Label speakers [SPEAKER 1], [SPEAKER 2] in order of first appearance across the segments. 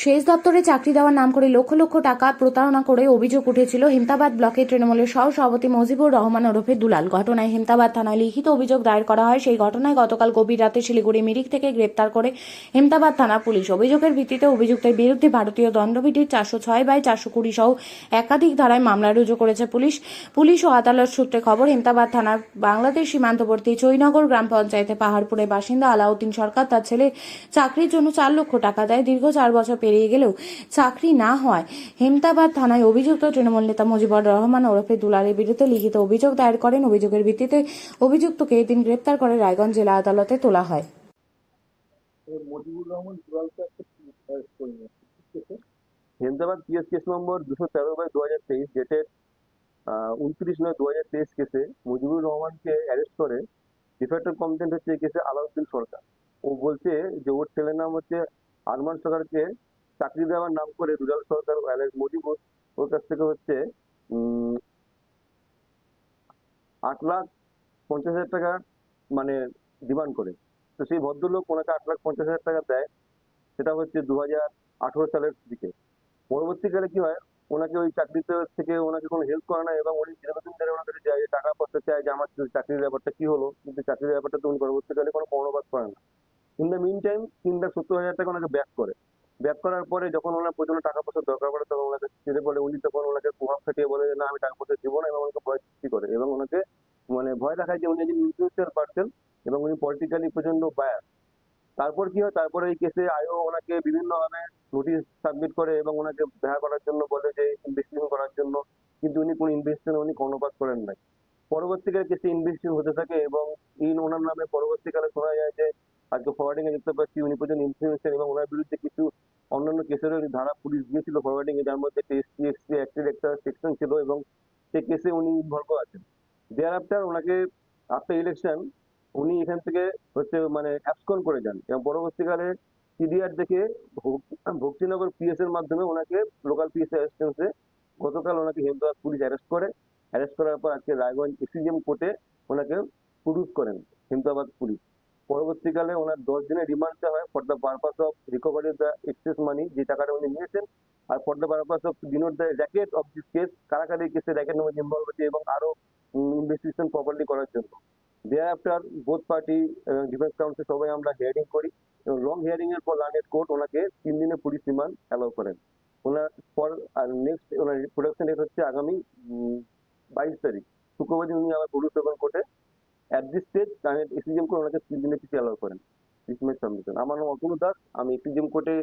[SPEAKER 1] সেচ দপ্তরে চাকরি দেওয়ার নাম করে লক্ষ লক্ষ টাকা প্রতারণা করে অভিযোগ উঠেছিল হেমতাবাদ ব্লকের তৃণমূলের সহসভাপতি মজিবুর রহমান ওরফে দুলাল। ঘটনায় হেমতাবাদ থানায় লিখিত অভিযোগ দায়ের করা হয়। সেই ঘটনায় গতকাল গভীর রাতে শিলিগুড়ি মিরিক থেকে গ্রেপ্তার করে হেমতাবাদ থানা পুলিশ। অভিযোগের ভিত্তিতে অভিযুক্তের বিরুদ্ধে ভারতীয় দণ্ডবিধির 406/420 সহ একাধিক ধারায় মামলা রুজু করেছে পুলিশ ও আদালত সূত্রে খবর, হেমতাবাদ থানার বাংলাদেশ সীমান্তবর্তী চৈনগর গ্রাম পঞ্চায়েতে পাহাড়পুরের বাসিন্দা আলাউদ্দিন সরকার তার ছেলে চাকরির জন্য 4 লক্ষ টাকা দেয়। দীর্ঘ 4 বছর পেরিয়ে গেলেও চাকরি না হয় হেমতাবাদ থানায় অভিযুক্ত তৃণমূল নেতা মজিবুর রহমান ওরফে দুলালের বিরুদ্ধে লিখিত অভিযোগ দায়ের করেন। অভিযোগের ভিত্তিতে অভিযুক্তকে এদিন গ্রেপ্তার করে রায়গঞ্জ জেলা আদালতে তোলা হয়।
[SPEAKER 2] মজিবুর রহমান দুলালকে একটা অ্যারেস্ট করে নিয়ে Hemdabad PS case number 213/2023 dated 29/9/2023 কেসে মজিবুর রহমানকে অ্যারেস্ট করে। ডিফেক্টর কমপ্লেন্ট হচ্ছে এই কেসে আলাউদ্দিন সরকার। ও বলছে যে ওর ছেলের নাম হচ্ছে আরমান সরকারকে চাকরি দেওয়ার নাম করে দুলাল সরকার মজিবুর ওর কাছ থেকে হচ্ছে 8,50,000 টাকা মানে ডিমান্ড করে। তো সেই ভদ্রলোক ওনাকে 8,50,000 টাকা দেয়। সেটা হচ্ছে 2018 সালের দিকে। পরবর্তীকালে কি হয়, ওনাকে ওই চাকরিতে থেকে ওনাকে কোনো হেল্প করে না এবং উনি দীর্ঘদিন ধরে ওনার কাছে যায়, টাকা পয়সা চায় যে আমার চাকরির ব্যাপারটা কি হলো, কিন্তু চাকরির ব্যাপারটা তো উনি পরবর্তীকালে কোনো কর্ণপাত করেন না। ইন দ্য মিন টাইম 3,70,000 টাকা ওনাকে ব্যাক করে। ব্যাক করার পরে যখন ওনার প্রচন্ড টাকা পয়সার দরকার পড়ে তখন ওনাকে ছেড়ে বলে, উনি তখন ওনাকে প্রভাব খাটিয়ে বলে যে না আমি টাকা পয়সা দিব না, এবং ওনাকে ভয় সৃষ্টি করে এবং ওনাকে মানে ভয় দেখায় যে উনি একজন ইনফ্লুয়েন্সিয়াল পার্সন এবং উনি পলিটিক্যালি প্রচন্ড বায়াস। তারপর কি হয়, তারপরে এই কেসে আইও ওনাকে বিভিন্নভাবে নোটিশ সাবমিট করে এবং ওনাকে দেখা করার জন্য বলে যে ইনভেস্টিগেশন করার জন্য, কিন্তু উনি কোনো ইনভেস্টিগেশন উনি কর্ণপাত করেন নাই। পরবর্তীকালে কেসে ইনভেস্টিগেশন হতে থাকে এবং ওনার নামে পরবর্তীকালে শোনা যায় যে আজকে ফরওয়ার্ডিং এ দেখতে পাচ্ছি উনি পর্যন্ত ইনফ্লুয়েন্সার এবং ওনার বিরুদ্ধে কিছু অন্যান্য কেসেরও ধারা পুলিশ দিয়েছিল ফরওয়ার্ডিং এ, যার মধ্যে টিএসপি এক্সপি অ্যাক্টের একটা সেকশন ছিল এবং সেই কেসে উনি ইনভলভ আছেন। দেয়ার আফটার ওনাকে আফটার ইলেকশন উনি এখান থেকে হচ্ছে মানে অ্যাবসকন করে যান এবং পরবর্তীকালে সিডিআর দেখে ভক্তিনগর পিএস এর মাধ্যমে ওনাকে লোকাল পিএস অ্যাসিস্ট্যান্সে গতকাল ওনাকে হেমদাবাদ পুলিশ অ্যারেস্ট করে। অ্যারেস্ট করার পর আজকে রায়গঞ্জ এসিজিএম কোর্টে ওনাকে প্রডিউস করেন হেমদাবাদ পুলিশ। পরবর্তীকালে ওনার 10 দিনের রিমান্ড চাওয়া হয় for the purpose of recovery the excess money, যে টাকাটা উনি নিয়েছেন, আর for the purpose of denote the racket of this case, কারাকারি কেসে র্যাকেট মধ্যে ইনভলভ হচ্ছে এবং আরো ইনভেস্টিগেশন প্রপারলি করার জন্য। Thereafter both party defence counsel সবাই আমরা হিয়ারিং করি এবং লং হিয়ারিং এর পর লার্নেড কোর্ট ওনাকে 3 দিনের পুলিশ রিমান্ড অ্যালাউ করেন। ওনার পর আর নেক্সট ওনার প্রোডাকশন ডেট হচ্ছে আগামী 22 তারিখ শুক্রবার দিন উনি আবার প্রডিউস করবেন কোর্টে। At this stage ACGM court ওনাকে 3 দিনের কিছু অ্যালাউ করেন ডিসমিস সাবমিশন। আমার নাম অতনু দাস, আমি এসিজিএম কোর্টে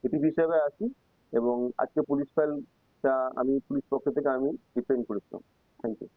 [SPEAKER 2] এটিভি হিসেবে আছি এবং আজকে পুলিশ ফাইলটা আমি পুলিশ পক্ষ থেকে আমি ডিপেন্ড করেছিলাম। Thank you.